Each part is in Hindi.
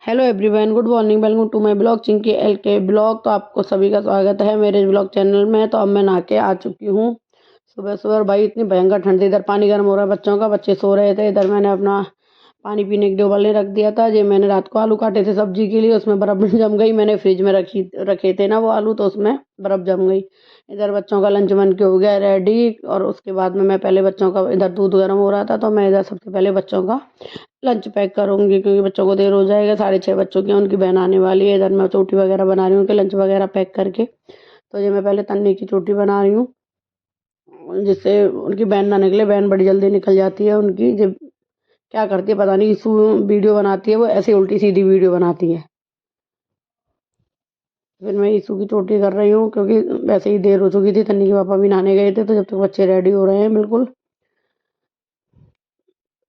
Hello everyone, good morning, welcome to my blog Chinki L के ब्लॉग। तो आपको सभी का स्वागत है मेरे ब्लॉग चैनल में। तो अब मैं नहा के आ चुकी हूँ सुबह सुबह। भाई इतनी भयंकर ठंड थी, इधर पानी गर्म हो रहा है बच्चों का, बच्चे सो रहे थे। इधर मैंने अपना पानी पीने के लिए उबलने रख दिया था। ये मैंने रात को आलू काटे थे सब्जी के लिए, उसमें बर्फ़ जम गई। मैंने फ्रिज में रखे थे ना वो आलू, तो उसमें बर्फ़ जम गई। इधर बच्चों का लंच बन के हो गया रेडी। और उसके बाद में मैं पहले बच्चों का, इधर दूध गर्म हो रहा था तो मैं इधर सबसे पहले बच्चों का लंच पैक करूँगी, क्योंकि बच्चों को देर हो जाएगा। 6:30 बच्चों की उनकी बहन आने वाली है। इधर मैं चोटी वगैरह बना रही हूँ, उनके लंच वगैरह पैक करके। तो ये मैं पहले तन्नी की चोटी बना रही हूँ, जिससे उनकी बहन ना निकले। बहन बड़ी जल्दी निकल जाती है उनकी। जब क्या करती है पता नहीं, इसू वीडियो बनाती है वो, ऐसे उल्टी सीधी वीडियो बनाती है। फिर मैं ईसू की चोटी कर रही हूँ, क्योंकि वैसे ही देर हो चुकी थी। तन्नी के पापा भी नहाने गए थे, तो जब तक बच्चे रेडी हो रहे हैं बिल्कुल।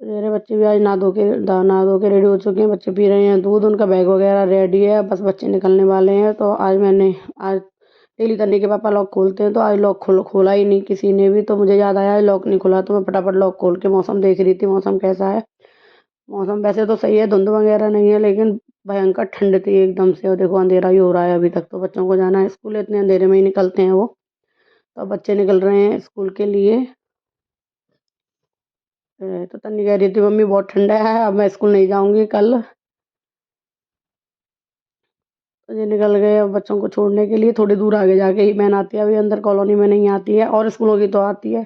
मेरे बच्चे भी आज नहा धो के रेडी हो चुके हैं। बच्चे पी रहे हैं दूध, उनका बैग वगैरह रेडी है, बस बच्चे निकलने वाले हैं। तो आज डेली तन्नी के पापा लॉक खोलते हैं, तो आज लॉक खोला ही नहीं किसी ने भी। तो मुझे याद आया आज लॉक नहीं खुला, तो मैं फटाफट लॉक खोल के मौसम देख रही थी, मौसम कैसा है। मौसम वैसे तो सही है, धुंध वगैरह नहीं है, लेकिन भयंकर ठंड थी एकदम से। और देखो अंधेरा ही हो रहा है अभी तक। तो बच्चों को जाना है स्कूल, इतने अंधेरे में ही निकलते हैं वो। तो अब बच्चे निकल रहे हैं स्कूल के लिए। तो तन्नी कह रही थी मम्मी बहुत ठंडा है, अब मैं स्कूल नहीं जाऊंगी कल। तो ये निकल गए अब बच्चों को छोड़ने के लिए। थोड़ी दूर आगे जाके ही वैन आती है, अभी अंदर कॉलोनी में नहीं आती है। और स्कूलों की तो आती है।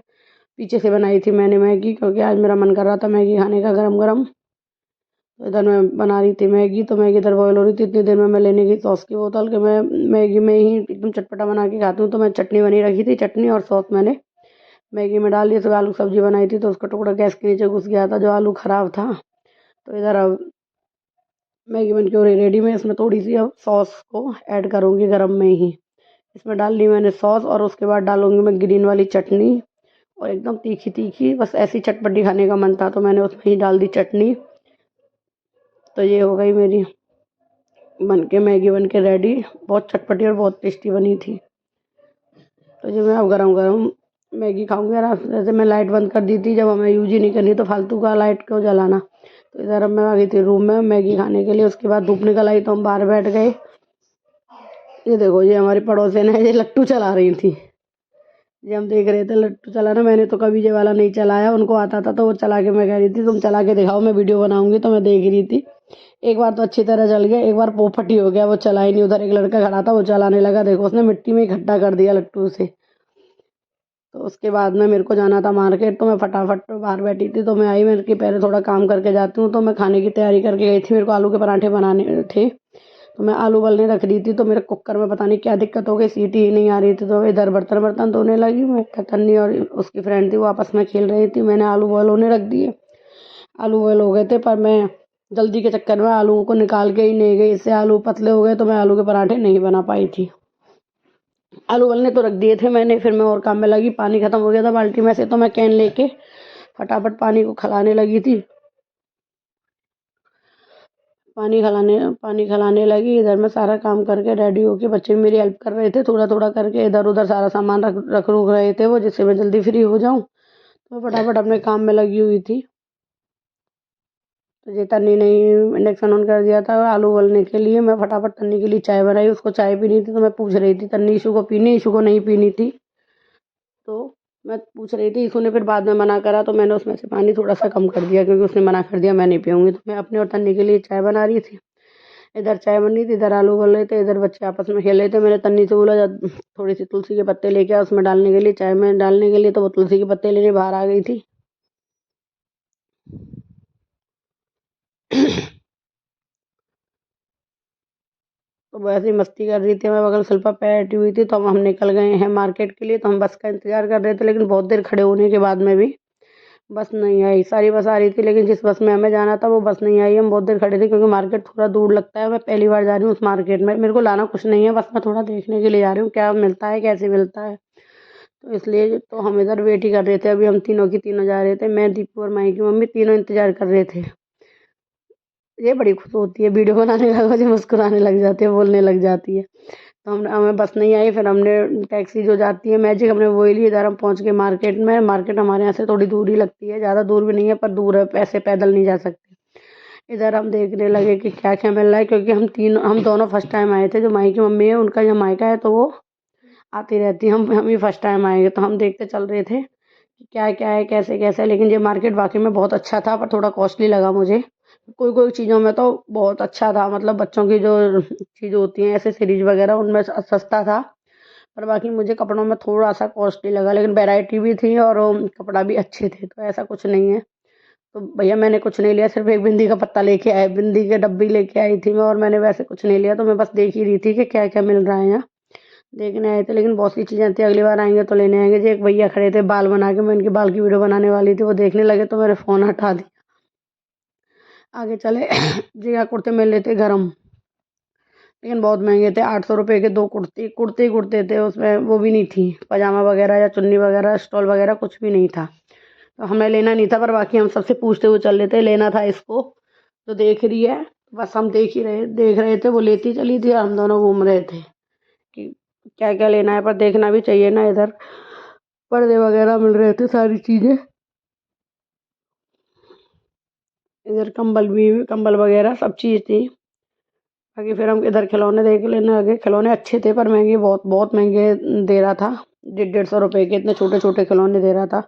पीछे से बनाई थी मैंने मैगी, क्योंकि आज मेरा मन कर रहा था मैगी खाने का गरम गरम। तो इधर मैं बना रही थी मैगी। तो मैगी इधर बॉयल हो रही थी, इतनी देर में मैं लेने गई सॉस की बोतल, कि मैं मैगी में ही एकदम चटपटा बना के खाती हूँ। तो मैं चटनी बनी रखी थी, चटनी और सॉस मैंने मैगी में डाल दिया। तो आलू की सब्जी बनाई थी, तो उसका टुकड़ा गैस के नीचे घुस गया था, जो आलू खराब था। तो इधर अब मैगी बन के हो रही रेडी। में इसमें थोड़ी सी अब सॉस को ऐड करूँगी गरम में ही। इसमें डाल ली मैंने सॉस, और उसके बाद डालूंगी मैं ग्रीन वाली चटनी, और एकदम तीखी तीखी, बस ऐसी चटपटी खाने का मन था तो मैंने उसमें ही डाल दी चटनी। तो ये हो गई मेरी मैगी बन के रेडी। बहुत चटपटी और बहुत टेस्टी बनी थी। तो जो मैं अब गरम गरम मैगी खाऊंगी। और जैसे मैं लाइट बंद कर दी थी, जब हमें यूज ही नहीं करनी तो फालतू का लाइट क्यों जलाना। तो इधर अब मैं आ गई थी रूम में मैगी खाने के लिए। उसके बाद धूप निकल आई तो हम बाहर बैठ गए। ये देखो, ये हमारी पड़ोसन है, ये लट्टू चला रही थी। ये हम देख रहे थे लट्टू चलाना। मैंने तो कभी ये वाला नहीं चलाया, उनको आता था तो वो चला के, मैं कह रही थी तुम चला के दिखाओ, मैं वीडियो बनाऊंगी। तो मैं देख रही थी। एक बार तो अच्छी तरह चल गया, एक बार पोपट ही हो गया, वो चला ही नहीं। उधर एक लड़का खड़ा था, वो चलाने लगा। देखो उसने मिट्टी में इकट्ठा कर दिया लट्टू से। तो उसके बाद में मेरे को जाना था मार्केट, तो मैं फटाफट बाहर बैठी थी। तो मैं आई, मेरे के पहले थोड़ा काम करके जाती हूँ। तो मैं खाने की तैयारी करके गई थी, मेरे को आलू के पराठे बनाने थे। तो मैं आलू उबलने रख रही थी, तो मेरे कुकर में पता नहीं क्या दिक्कत हो गई, सीटी ही नहीं आ रही थी। तो इधर बर्तन बर्तन धोने लगी मैं। तन्नी और उसकी फ्रेंड थी, वो आपस में खेल रही थी। मैंने आलू बॉयल होने रख दिए। आलू बॉयल हो गए थे, पर मैं जल्दी के चक्कर में आलू को निकाल के ही नहीं गई। इससे आलू पतले हो गए, तो मैं आलू के पराठे नहीं बना पाई थी। आलू उबलने तो रख दिए थे मैंने, फिर मैं और काम में लगी। पानी खत्म हो गया था बाल्टी में से, तो मैं कैन लेके फटाफट पानी को खिलाने लगी थी। पानी खिलाने लगी। इधर मैं सारा काम करके रेडी होके, बच्चे भी मेरी हेल्प कर रहे थे थोड़ा थोड़ा करके। इधर उधर सारा सामान रख रुक रहे थे वो, जिससे मैं जल्दी फ्री हो जाऊं। तो मैं फटाफट अपने काम में लगी हुई थी। तो ये तन्नी ने इंडक्शन ऑन कर दिया था आलू उबलने के लिए। मैं फटाफट तन्नी के लिए चाय बनाई, उसको चाय पीनी थी। तो मैं पूछ रही थी तन्नी ईशू को पीनी, ईशू को नहीं पीनी थी। तो मैं पूछ रही थी, ईशू ने फिर बाद में मना करा, तो मैंने उसमें से पानी थोड़ा सा कम कर दिया, क्योंकि उसने मना कर दिया मैं नहीं पीऊँगी। तो मैं अपने और तन्नी के लिए चाय बना रही थी। इधर चाय बन रही थी, इधर आलू उबल रहे थे, इधर बच्चे आपस में खेल रहे थे। मैंने तन्नी से बोला, जा थोड़ी सी तुलसी के पत्ते लेके आ उसमें डालने के लिए, चाय में डालने के लिए। तो वो तुलसी के पत्ते लेने बाहर आ गई थी। तो वैसे ही मस्ती कर रही थी। मैं बगल शिल्पा बैठी हुई थी। तो हम निकल गए हैं मार्केट के लिए। तो हम बस का इंतजार कर रहे थे, लेकिन बहुत देर खड़े होने के बाद में भी बस नहीं आई। सारी बस आ रही थी, लेकिन जिस बस में हमें जाना था वो बस नहीं आई। हम बहुत देर खड़े थे, क्योंकि मार्केट थोड़ा दूर लगता है। मैं पहली बार जा रही हूँ उस मार्केट में। मेरे को लाना कुछ नहीं है, बस मैं थोड़ा देखने के लिए जा रही हूँ क्या मिलता है, कैसे मिलता है। तो इसलिए तो हम इधर वेट ही कर रहे थे। अभी हम तीनों की तीनों जा रहे थे, मैं, दीपू और माई की मम्मी, तीनों इंतजार कर रहे थे। ये बड़ी खुश होती है, वीडियो बनाने का मुझे मुस्कुराने लग जाती है, बोलने लग जाती है। तो हम हमें बस नहीं आई। फिर हमने टैक्सी जो जाती है मैजिक, हमने वही ली। इधर हम पहुंच गए मार्केट में। मार्केट हमारे यहाँ से थोड़ी दूर ही लगती है, ज़्यादा दूर भी नहीं है, पर दूर है, ऐसे पैदल नहीं जा सकते। इधर हम देखने लगे कि क्या क्या मिल रहा है, क्योंकि हम दोनों फर्स्ट टाइम आए थे। जो माई की मम्मी है उनका यहाँ मायका है, तो वो आती रहती है। हम ही फर्स्ट टाइम आएंगे, तो हम देखते चल रहे थे कि क्या क्या है, कैसे कैसे है। लेकिन ये मार्केट वाकई में बहुत अच्छा था, पर थोड़ा कॉस्टली लगा मुझे। कोई कोई चीज़ों में तो बहुत अच्छा था, मतलब बच्चों की जो चीज़ होती हैं एसेसरीज वगैरह उनमें सस्ता था। पर बाकी मुझे कपड़ों में थोड़ा सा कॉस्टली लगा, लेकिन वैरायटी भी थी और कपड़ा भी अच्छे थे, तो ऐसा कुछ नहीं है। तो भैया मैंने कुछ नहीं लिया, सिर्फ एक बिंदी का पत्ता लेके आए, बिंदी के डब्बी लेके आई थी मैं, और मैंने वैसे कुछ नहीं लिया। तो मैं बस देख ही रही थी कि क्या क्या मिल रहा है यहाँ, देखने आए थे। लेकिन बहुत सी चीज़ें थी, अगली बार आएंगे तो लेने आएंगे। जो एक भैया खड़े थे बाल बना के, मैं उनके बाल की वीडियो बनाने वाली थी, वो देखने लगे तो मेरे फ़ोन हटा दी। आगे चले जी हाँ, कुर्ते मिल रहे थे गरम, लेकिन बहुत महंगे थे। 800 रुपये के 2 कुर्ते, कुर्ते ही कुर्ते थे, उसमें वो भी नहीं थी पजामा वगैरह या चुन्नी वगैरह, स्टॉल वगैरह कुछ भी नहीं था। तो हमें लेना नहीं था, पर बाकी हम सबसे पूछते हुए चल रहे थे लेना था इसको। तो देख रही है, बस हम देख रहे थे, वो लेती चली थी और हम दोनों घूम रहे थे कि क्या क्या लेना है। पर देखना भी चाहिए ना, इधर पर्दे वगैरह मिल रहे थे, सारी चीज़ें। इधर कंबल वगैरह सब चीज़ थी। बाकी फिर हम इधर खिलौने देख लेने लगे। खिलौने अच्छे थे, पर महंगे, बहुत बहुत महंगे दे रहा था। 150-150 रुपये के इतने छोटे छोटे खिलौने दे रहा था।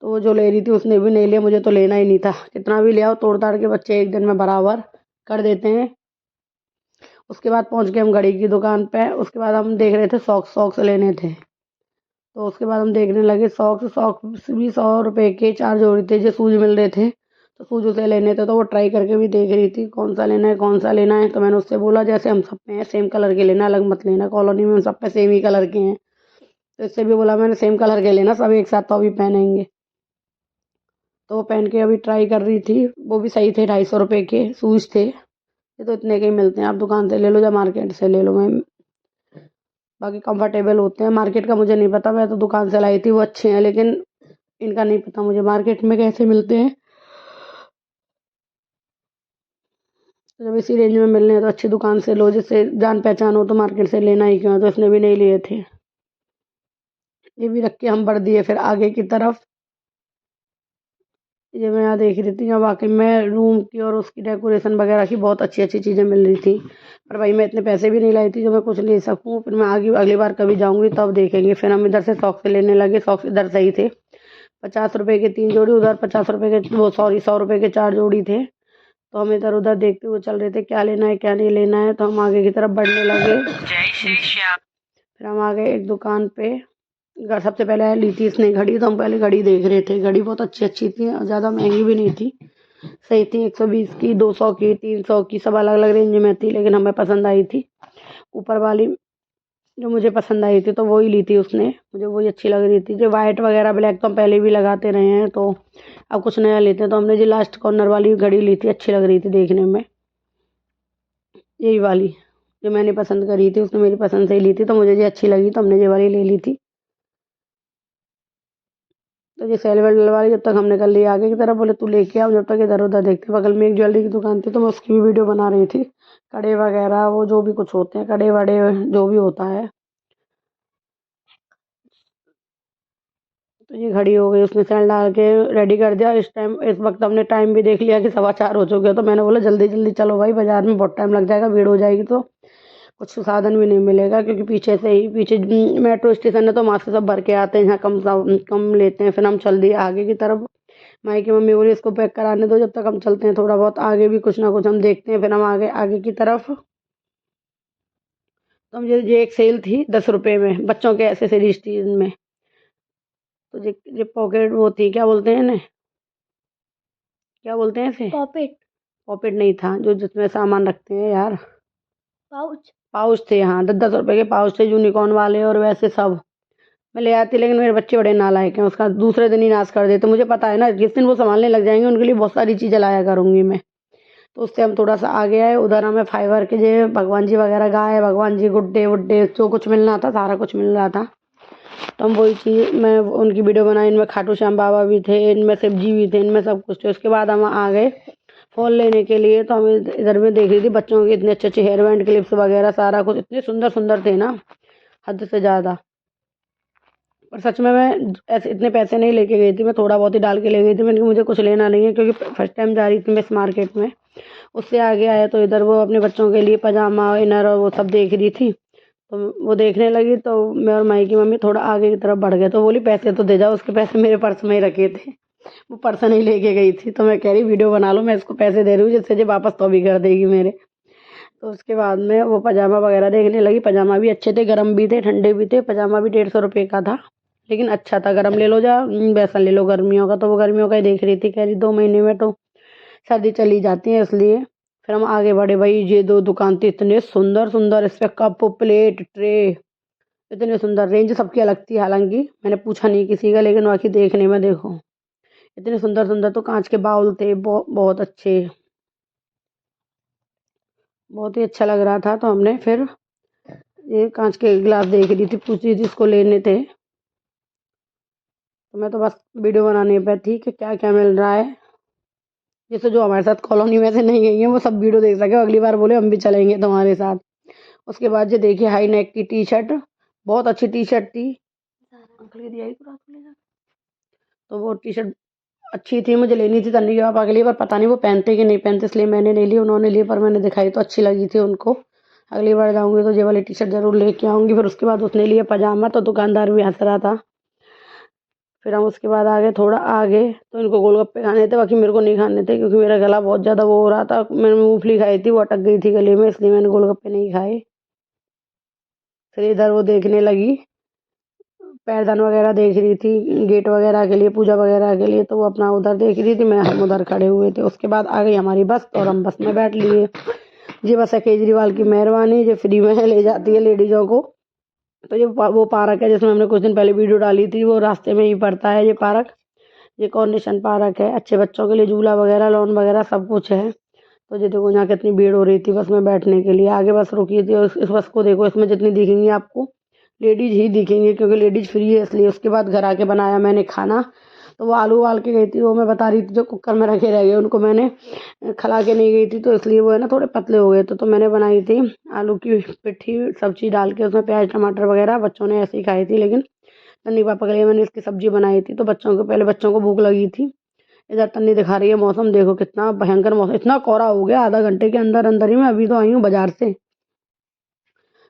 तो वो जो ले रही थी उसने भी नहीं लिया, मुझे तो लेना ही नहीं था। कितना भी ले आओ, तोड़ ताड़ के बच्चे एक दिन में बराबर कर देते हैं। उसके बाद पहुंच गए हम घड़ी की दुकान पे। उसके बाद हम देख रहे थे सॉक्स लेने थे। तो उसके बाद हम देखने लगे सॉक्स भी 100 रुपये के 4 जोड़ी थे, जो शूज मिल रहे थे। तो शूज उसे लेने थे, तो वो ट्राई करके भी देख रही थी कौन सा लेना है कौन सा लेना है। तो मैंने उससे बोला जैसे हम सब पे हैं सेम कलर के लेना, अलग मत लेना, कॉलोनी में हम सब पे सेम ही कलर के हैं। तो इससे भी बोला मैंने सेम कलर के लेना, सब एक साथ तो अभी पहनेंगे। तो वो पहन के अभी ट्राई कर रही थी, वो भी सही थे। 250 रुपये के शूज थे। ये तो इतने के ही मिलते हैं, आप दुकान से ले लो या मार्केट से ले लो, मैं बाकी कंफर्टेबल होते हैं। मार्केट का मुझे नहीं पता, मैं तो दुकान से लाई थी, वो अच्छे हैं। लेकिन इनका नहीं पता मुझे मार्केट में कैसे मिलते हैं। तो जब इसी रेंज में मिलने हैं तो अच्छी दुकान से लो, जिससे जान पहचान हो, तो मार्केट से लेना ही क्यों है। तो इसने भी नहीं लिए थे, ये भी रख के हम बढ़ दिए फिर आगे की तरफ। ये मैं यहाँ देख रही थी, यहाँ वाकई में रूम की और उसकी डेकोरेशन वगैरह की बहुत अच्छी अच्छी चीज़ें मिल रही थी। पर भाई मैं इतने पैसे भी नहीं लाई थी जो मैं कुछ ले सकूँ। फिर मैं आगे अगली बार कभी जाऊँगी तब देखेंगे। फिर हम इधर से सॉक्स लेने लगे। सॉक्स इधर सही थे, 50 रुपये के 3 जोड़ी, उधर 50 रुपये के, वो सॉरी 100 रुपये के 4 जोड़ी थे। तो हम इधर उधर देखते हुए चल रहे थे क्या लेना है क्या नहीं लेना है। तो हम आगे की तरफ बढ़ने लगे। जय श्री श्याम। फिर हम आ गए एक दुकान पे। सबसे पहले ली थी इसने घड़ी, तो हम पहले घड़ी देख रहे थे। घड़ी बहुत अच्छी अच्छी थी और ज़्यादा महंगी भी नहीं थी, सही थी। 120 की, 200 की, 300 की, सब अलग अलग रेंज में थी। लेकिन हमें पसंद आई थी ऊपर वाली, जो मुझे पसंद आई थी, तो वही ली थी उसने। मुझे वही अच्छी लग रही थी। जो वाइट वगैरह ब्लैक तो हम पहले भी लगाते रहे हैं, तो अब कुछ नया लेते हैं। तो हमने जो लास्ट कॉर्नर वाली घड़ी ली थी, अच्छी लग रही थी देखने में, यही वाली जो मैंने पसंद करी थी। उसने मेरी पसंद से ही ली थी, तो मुझे ये अच्छी लगी, तो हमने ये वाली ले ली थी। तो ये सेल वेल वाली जब तक हमने कर लिया आगे की तरफ, बोले तू लेके आओ, जब तक इधर उधर देखते। बगल में एक ज्वेलरी की दुकान थी, तो मैं उसकी भी वीडियो बना रही थी। कड़े वगैरह, वो जो भी कुछ होते हैं, कड़े वड़े जो भी होता है। तो ये घड़ी हो गई, उसने सेल डाल के रेडी कर दिया। इस वक्त हमने टाइम भी देख लिया कि 4:15 हो चुके हैं। तो मैंने बोला जल्दी जल्दी चलो भाई, बाजार में बहुत टाइम लग जाएगा, भीड़ हो जाएगी, तो कुछ साधन भी नहीं मिलेगा। क्योंकि पीछे मेट्रो स्टेशन है, तो वहाँ से सब भर के आते हैं, यहाँ कम लेते हैं। फिर हम चल दिए आगे की तरफ। माई की मम्मी बोली इसको पैक कराने दो, जब तक हम चलते हैं थोड़ा बहुत आगे भी कुछ ना कुछ हम देखते हैं। फिर हम आगे आगे की तरफ। तो हम ये एक सेल थी 10 रुपये में, बच्चों के एसेसरीज थी इनमें। तो ये पॉकेट वो थी, क्या बोलते हैं इन्हें, क्या बोलते हैं इसे, पॉपेट। पॉपेट नहीं था, जो जिसमें सामान रखते हैं यार, पाउच। पाउच थे, हाँ 10-10 रुपये के पाउच थे, यूनिकॉर्न वाले और वैसे सब। मैं ले आती, लेकिन मेरे बच्चे बड़े नालायक हैं, उसका दूसरे दिन ही नाश कर देते। मुझे पता है ना, जिस दिन वो संभालने लग जाएंगे उनके लिए बहुत सारी चीज़ें लाया करूँगी मैं। तो उससे हम थोड़ा सा आगे आए। उधर हमें फाइबर के जो भगवान जी वगैरह, गाय भगवान जी, गुड्डे वुड्डे जो कुछ मिलना था, सारा कुछ मिल रहा था। तो हम वही चीज़, मैं उनकी वीडियो बनाई। इनमें खाटू श्याम बाबा भी थे, इनमें शिव जी भी थे, इनमें सब कुछ थे। उसके बाद हम आ गए फ़ोन लेने के लिए। तो हम इधर में देख रही थी बच्चों के इतने अच्छे अच्छे हेयर बैंड क्लिप्स वगैरह, सारा कुछ इतने सुंदर सुंदर थे ना, हद से ज़्यादा। पर सच में मैं ऐसे इतने पैसे नहीं लेके गई थी, मैं थोड़ा बहुत ही डाल के ले गई थी। मैंने कहा मुझे कुछ लेना नहीं है, क्योंकि फर्स्ट टाइम जा रही थी मैं इस मार्केट में। उससे आगे आया तो इधर वो अपने बच्चों के लिए पजामा इनर और वो सब देख रही थी। तो वो देखने लगी तो मैं और माई की मम्मी थोड़ा आगे की तरफ बढ़ गए। तो बोली पैसे तो दे जाओ, उसके पैसे मेरे पर्स में ही रखे थे, वो पर्स नहीं लेके गई थी। तो मैं कह रही वीडियो बना लो, मैं इसको पैसे दे रही हूँ जिससे जो वापस तो भी कर देगी मेरे। तो उसके बाद में वो पजामा वगैरह देखने लगी। पजामा भी अच्छे थे, गर्म भी थे, ठंडे भी थे। पजामा भी 150 रुपये का था, लेकिन अच्छा था। गर्म ले लो या वैसा ले लो गर्मियों का। तो वो गर्मियों का ही देख रही थी, कह रही 2 महीने में तो सर्दी चली जाती है, इसलिए फिर हम आगे बढ़े। भाई ये 2 दुकान थी, इतने सुंदर सुंदर, इस पे कप प्लेट ट्रे, इतने सुंदर। रेंज सबकी अलग थी, हालांकि मैंने पूछा नहीं किसी का, लेकिन बाकी देखने में देखो इतने सुंदर सुंदर। तो कांच के बाउल थे, बहुत अच्छे, बहुत ही अच्छा लग रहा था। तो हमने फिर ये कांच के गिलास देख रही थी, पूछ रही थी इसको लेने थे। तो मैं तो बस वीडियो बनाने पे थी कि क्या क्या मिल रहा है, जिससे जो हमारे साथ कॉलोनी में से नहीं गई है वो सब वीडियो देख सके, अगली बार बोले हम भी चलेंगे तुम्हारे साथ। उसके बाद ये देखिए हाई नेक की टी शर्ट, बहुत अच्छी टी शर्ट थी। अंकल की दिया ही तो रात को ले जा। तो वो टी शर्ट अच्छी थी, मुझे लेनी थी तन्नी के पापा के लिए, पर पता नहीं वो पहनते कि नहीं पहनते, इसलिए मैंने नहीं ली, उन्होंने ली। पर मैंने दिखाई तो अच्छी लगी थी उनको। अगली बार जाऊंगी तो ये वाली टी शर्ट जरूर लेके आऊंगी। फिर उसके बाद उसने लिए पजामा, तो दुकानदार भी हंस रहा था। फिर हम उसके बाद आगे, थोड़ा आगे तो इनको गोलगप्पे खाने थे, बाकी मेरे को नहीं खाने थे क्योंकि मेरा गला बहुत ज़्यादा वो हो रहा था। मैंने मूंगफली खाई थी, वो अटक गई थी गले में, इसलिए मैंने गोलगप्पे नहीं खाए। फिर इधर वो देखने लगी, पैरदान वगैरह देख रही थी गेट वगैरह के लिए, पूजा वगैरह के लिए। तो वो अपना उधर देख रही थी, हम उधर खड़े हुए थे। उसके बाद आ गई हमारी बस और हम बस में बैठ लिए। ये बस है केजरीवाल की मेहरबानी, जो फ्री में ले जाती है लेडीज़ों को। तो ये वो पार्क है जिसमें हमने कुछ दिन पहले वीडियो डाली थी, वो रास्ते में ही पड़ता है ये पार्क। ये कॉर्निशन पार्क है, अच्छे बच्चों के लिए झूला वगैरह, लॉन वगैरह सब कुछ है। तो ये देखो यहाँ कितनी भीड़ हो रही थी बस में बैठने के लिए। आगे बस रुकी थी और इस बस को देखो, इसमें जितनी दिखेंगी आपको लेडीज ही दिखेंगी क्योंकि लेडीज फ्री है, इसलिए। उसके बाद घर आके बनाया मैंने खाना। तो वो आलू उबाल के गई थी, वो मैं बता रही थी जो कुकर में रखे रह गए, उनको मैंने खला के नहीं गई थी, तो इसलिए वो है ना थोड़े पतले हो गए। तो मैंने बनाई थी आलू की पिट्ठी, सब्जी डाल के, उसमें प्याज टमाटर वगैरह। बच्चों ने ऐसे ही खाई थी, लेकिन तन्नी पापा के लिए मैंने इसकी सब्जी बनाई थी। तो बच्चों को भूख लगी थी। इधर तन्नी दिखा रही है मौसम, देखो कितना भयंकर मौसम, इतना कोहरा हो गया आधा घंटे के अंदर अंदर ही। मैं अभी तो आई हूँ बाजार से,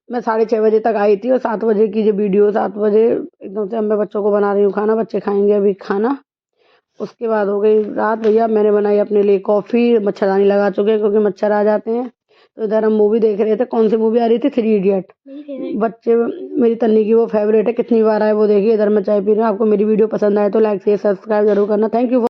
मैं 6:30 बजे तक आई थी और 7 बजे की जो वीडियो, 7 बजे एकदम से मैं बच्चों को बना रही हूँ खाना, बच्चे खाएंगे अभी खाना। उसके बाद हो गई रात। भैया मैंने बनाई अपने लिए कॉफ़ी, मच्छरदानी लगा चुके हैं क्योंकि मच्छर आ जाते हैं। तो इधर हम मूवी देख रहे थे, कौन सी मूवी आ रही थी, 3 इडियट। बच्चे, मेरी तन्नी की वो फेवरेट है, कितनी बार आए वो देखिए। इधर मैं चाय पी रही हूँ। आपको मेरी वीडियो पसंद आए तो लाइक शेयर सब्सक्राइब जरूर करना। Thank you.